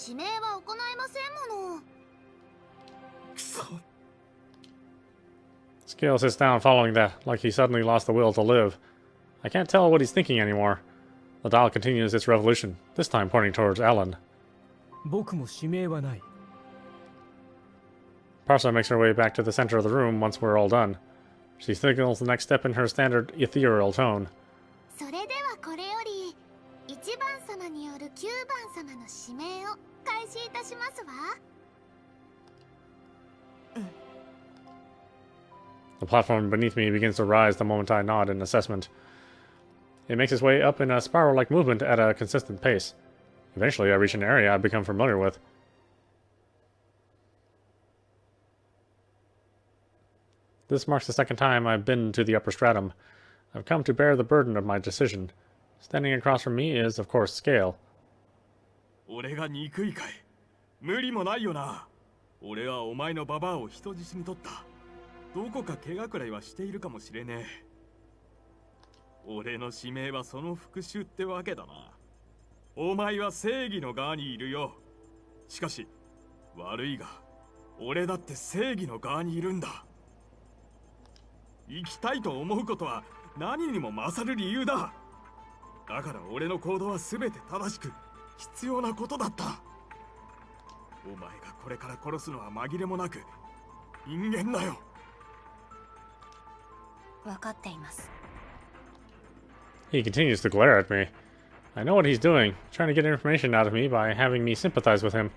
指名は行いませんもの。くそ。 Scale sits down following that, like he suddenly lost the will to live. I can't tell what he's thinking anymore. The dial continues its revolution, this time pointing towards Alan. 僕も指名はない。 Parsa makes her way back to the center of the room once we're all done. She signals the next step in her standard ethereal tone. それではこれより1番様による9番様の指名を開始いたしますわ。 The platform beneath me begins to rise the moment I nod in assessment. It makes its way up in a spiral-like movement at a consistent pace. Eventually, I reach an area I've become familiar with. This marks the second time I've been to the upper stratum. I've come to bear the burden of my decision. Standing across from me is, of course, Scale. 俺が憎いかい。無理もないよな。俺はお前のババアを人質に取った。どこか怪我くらいはしているかもしれねえ。俺の使命はその復讐ってわけだな。お前は正義の側にいるよ。しかし悪いが俺だって正義の側にいるんだ。生きたいと思うことは何にも勝る理由だ。だから俺の行動は全て正しく必要なことだった。お前がこれから殺すのは紛れもなく人間だよ。分かっています。 He continues to glare at me. I know what he's doing, trying to get information out of me by having me sympathize with him.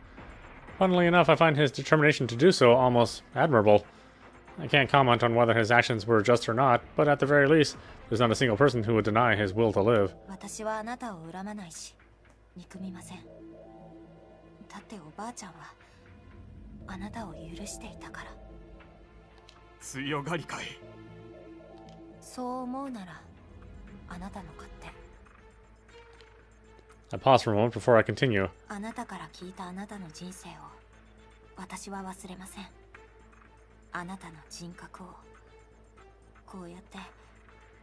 Funnily enough, I find his determination to do so almost admirable. I can't comment on whether his actions were just or not, but at the very least, there's not a single person who would deny his will to live. 私はあなたを恨まないし、憎みません。だっておばあちゃんはあなたを許していたから。強がりかい。そう思うならあなたの勝手。 I pause for a moment before I continue. あなたから聞いたあなたの人生を私は忘れません。あなたの人格をこうやって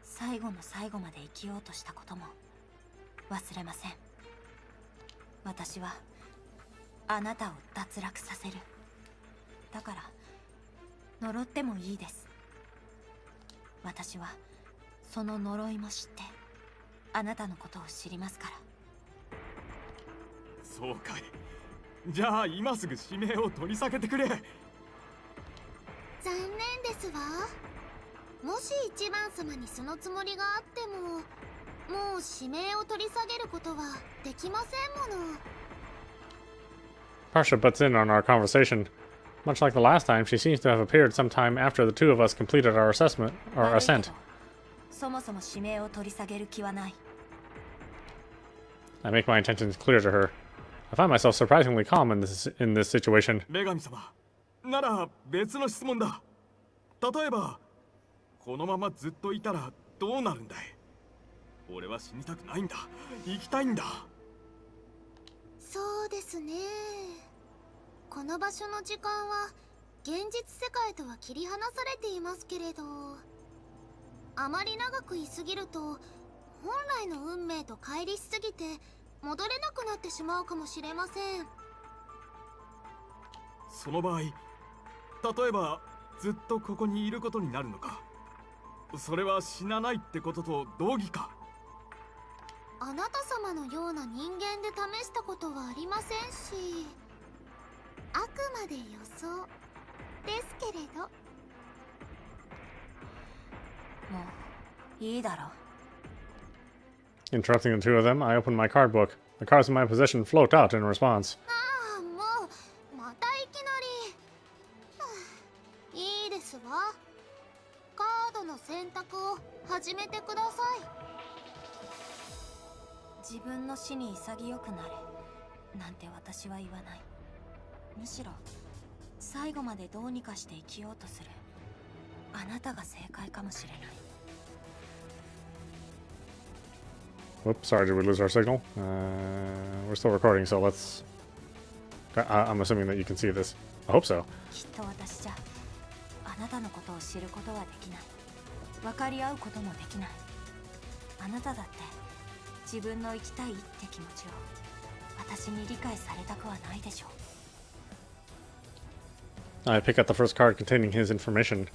最後の最後まで生きようとしたことも忘れません。私はあなたを脱落させる。だから呪ってもいいです。私はその呪いも知ってあなたのことを知りますから。そうかい。じゃあ今すぐ指名を取り下げてくれ。残念ですわ。もし一番様にそのつもりがあっても、もう指名を取り下げることはできませんもの。 Parsha butts in on our conversation. Much like the last time, she seems to have appeared sometime after the two of us completed our assessment or ascent. そもそも指名を取り下げる気はない。 I make my intentions clear to her. I find myself surprisingly calm in this situation. 女神様、なら別の質問だ。例えばこのままずっといたらどうなるんだい。俺は死にたくないんだ。生きたいんだ。そうですね。この場所の時間は現実世界とは切り離されていますけれど、あまり長くいすぎると本来の運命と乖離しすぎて戻れなくなってしまうかもしれません。その場合、例えばずっとここにいることになるのか。それは死なないってことと同義か。あなた様のような人間で試したことはありませんし、あくまで予想ですけれど。もういいだろう。 Interrupting the two of them, I open my card book. The cards in my possession float out in response. ああ、もうまたいきなり。いいですわ。カードの選択を始めてください。自分の死に潔くなれなんて私は言わない。むしろ最後までどうにかして生きようとするあなたが正解かもしれない。 Whoops, sorry, did we lose our signal? We're still recording, so let's... I'm assuming that you can see this. I hope so. きっと私じゃあなたのことを知ることはできない。分かり合うこともできない。あなただって自分の生きたいって気持ちを私に理解されたくはないでしょう。 I pick up the first card containing his information.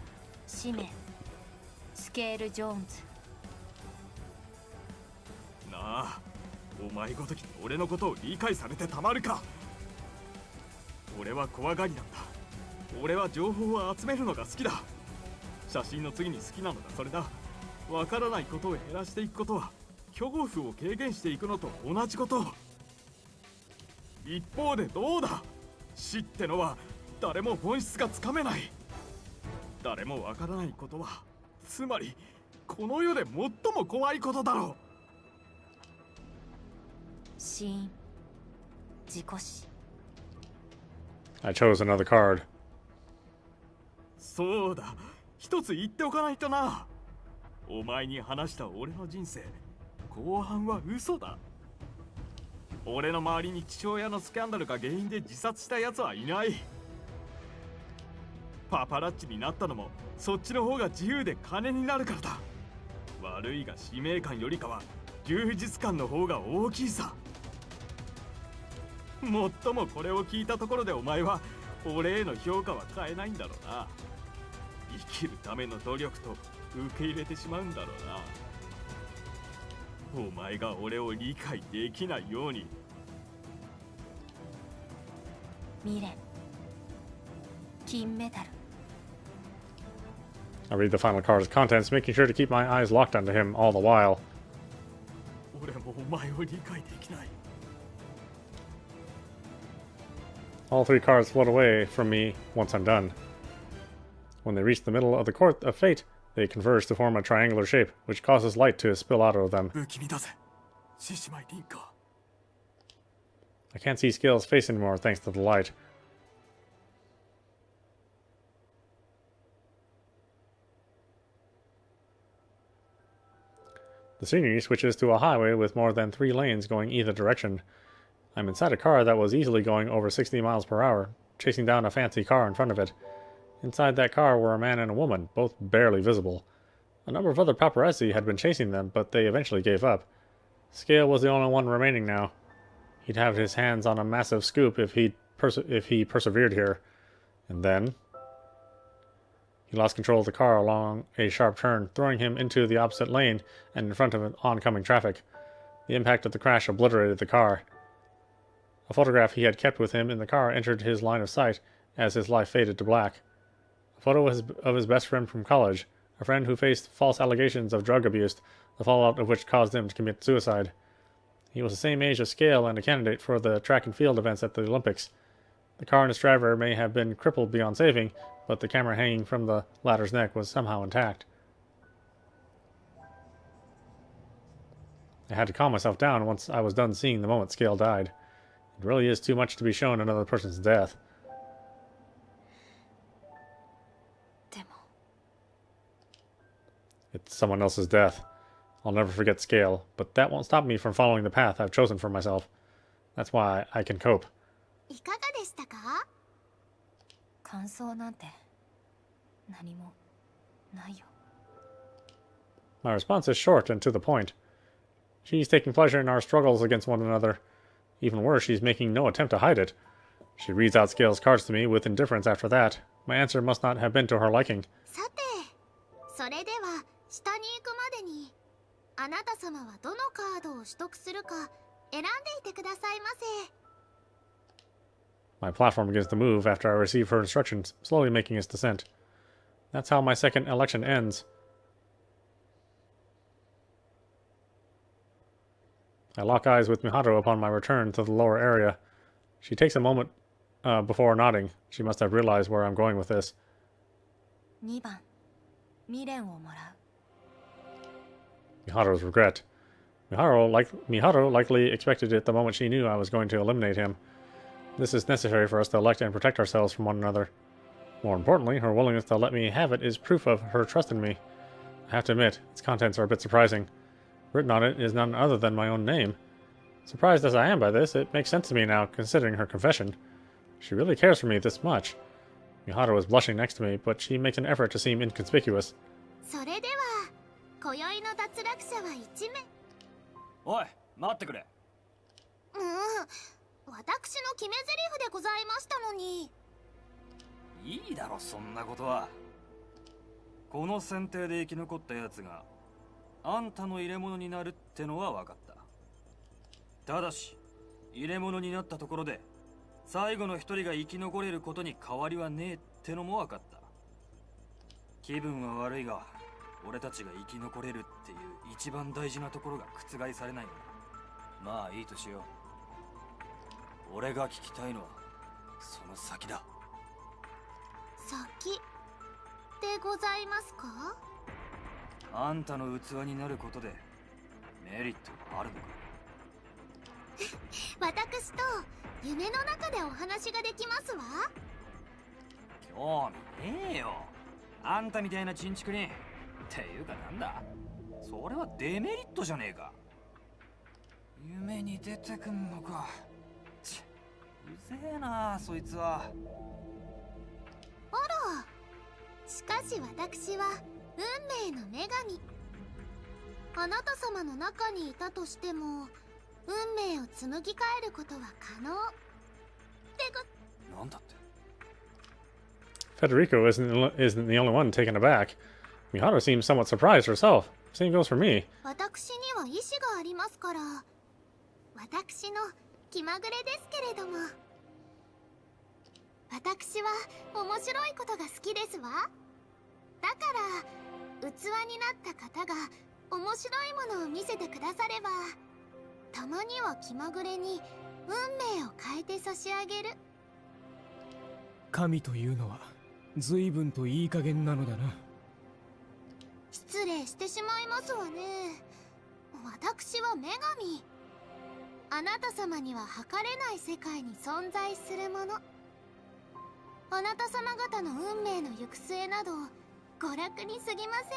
氏名スケール・ジョーンズ。なあ、お前ごときに俺のことを理解されてたまるか。俺は怖がりなんだ。俺は情報を集めるのが好きだ。写真の次に好きなのがそれだ。わからないことを減らしていくことは恐怖を軽減していくのと同じこと。一方でどうだ、死ってのは誰も本質がつかめない。誰もわからないことはつまりこの世で最も怖いことだろう。死因自己死。 I chose another card. そうだ、一つ言っておかないとな。お前に話した俺の人生、後半は嘘だ。俺の周りに父親のスキャンダルが原因で自殺した奴はいない。パパラッチになったのもそっちの方が自由で金になるからだ。悪いが使命感よりかは充実感の方が大きいさ。もっともこれを聞いたところでお前は俺への評価は変えないんだろうな。生きるための努力と受け入れてしまうんだろうな。お前が俺を理解できないように。未練、金メダル。 I read the final card's contents, making sure to keep my eyes locked onto him all the while. 俺もお前を理解できない。 All three cards float away from me once I'm done. When they reach the middle of the court of fate, they converge to form a triangular shape, which causes light to spill out of them. 不気味だぜ、獅子舞凛か。 I can't see Scale's face anymore thanks to the light. The scenery switches to a highway with more than 3 lanes going either direction. I'm inside a car that was easily going over 60 miles per hour, chasing down a fancy car in front of it. Inside that car were a man and a woman, both barely visible. A number of other paparazzi had been chasing them, but they eventually gave up. Scale was the only one remaining now. He'd have his hands on a massive scoop if he persevered here. And then he lost control of the car along a sharp turn, throwing him into the opposite lane and in front of oncoming traffic. The impact of the crash obliterated the car. A photograph he had kept with him in the car entered his line of sight as his life faded to black. A photo of his best friend from college, a friend who faced false allegations of drug abuse, the fallout of which caused him to commit suicide. He was the same age as Scale and a candidate for the track and field events at the Olympics. The car and its driver may have been crippled beyond saving, but the camera hanging from the latter's neck was somehow intact. I had to calm myself down once I was done seeing the moment Scale died. It really is too much to be shown another person's death. でも It's someone else's death. I'll never forget Scale, but that won't stop me from following the path I've chosen for myself. That's why I can cope. いかがでしたか？感想なんて何もないよ。 My response is short and to the point. She's taking pleasure in our struggles against one another. Even worse, she's making no attempt to hide it. She reads out Scale's cards to me with indifference after that. My answer must not have been to her liking. さて、それでは下に行くまでにあなた様はどのカードを取得するか選んでいてくださいませ。 My platform begins to move after I receive her instructions, slowly making its descent. That's how my second election ends. I lock eyes with Miharu upon my return to the lower area. She takes a moment before nodding. She must have realized where I'm going with this. 2番、未練をもらう。 Miharu's regret. Miharu likely expected it the moment she knew I was going to eliminate him. This is necessary for us to elect and protect ourselves from one another. More importantly, her willingness to let me have it is proof of her trust in me. I have to admit, its contents are a bit surprising. Written on it is none other than my own name. Surprised as I am by this, it makes sense to me now, considering her confession. She really cares for me this much. Miharu is blushing next to me, but she makes an effort to seem inconspicuous. それでは今宵の脱落者は1名。おい、待ってくれ。私の決め台詞でございましたのに。いいだろ、そんなことは。この選定で生き残ったやつがあんたの入れ物になるってのは分かった。ただし入れ物になったところで最後の一人が生き残れることに変わりはねえってのも分かった。気分は悪いが俺たちが生き残れるっていう一番大事なところが覆されないのだ。まあいいとしよう。俺が聞きたいのはその先だ。先でございますか？あんたの器になることでメリットはあるのか？私と夢の中でお話ができますわ。興味ねえよ。あんたみたいなチンチクに。っていうかなんだ、それはデメリットじゃねえか。夢に出てくんのか。うぜえなそいつは。あら、しかし私は運命の女神。あなた様の中にいたとしても運命を紡ぎ替えることは可能でご。なんだって。Federico isn't the only one taken aback. Miharu seems somewhat surprised herself. Same goes for me. 私には意志がありますから、私の気まぐれですけれども、私は面白いことが好きですわ。だから器になった方が面白いものを見せてくだされば、たまには気まぐれに運命を変えて差し上げる。神というのは随分といい加減なのだな。失礼してしまいますわね。私は女神。あなた様には測れない世界に存在するもの。あなた様方の運命の行く末など娯楽に過ぎません。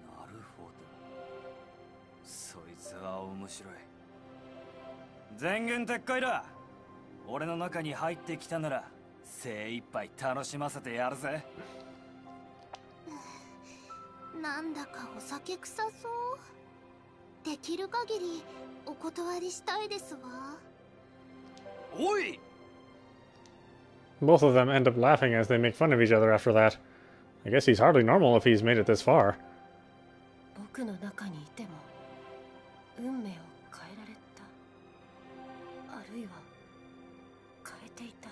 なるほど。そいつは面白い。全言撤回だ。俺の中に入ってきたなら精一杯楽しませてやるぜ。なんだかお酒臭そう。できる限りお断りしたいですわ。おい! Both of them end up laughing as they make fun of each other after that. I guess he's hardly normal if he's made it this far. 僕の中にいても運命を変えられた、あるいは変えていた。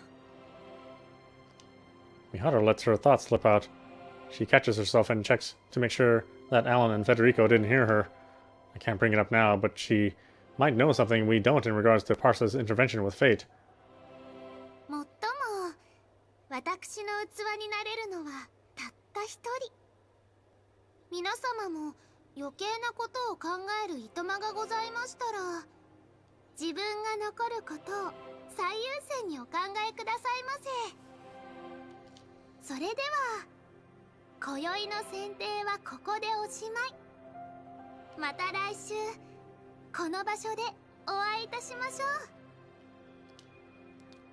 Miharu lets her thoughts slip out. She catches herself and checks to make sure that Alan and Federico didn't hear her. I can't bring it up now, but she might know something we don't in regards to Parsa's intervention with fate. もっとも私の器になれるのはたった一人。皆様も余計なことを考えるいとまがございましたら、自分が残ることを最優先にお考えくださいませ。それでは今宵の選定はここでおしまい。また来週この場所でお会いいたしましょ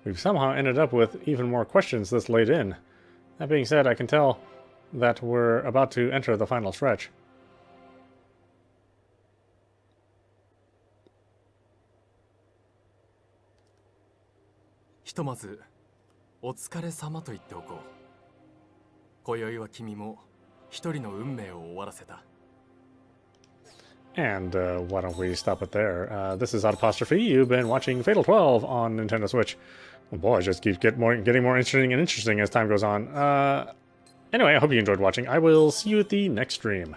う。 We've somehow ended up with even more questions this late in. That being said, I can tell that we're about to enter the final stretch. ひとまずお疲れ様と言っておこう。今宵は君も一人の運命を終わらせた。 And why don't we stop it there? This is Audapostrophe. You've been watching Fatal 12 on Nintendo Switch. Oh boy, it just keeps getting more interesting as time goes on. Anyway, I hope you enjoyed watching. I will see you at the next stream.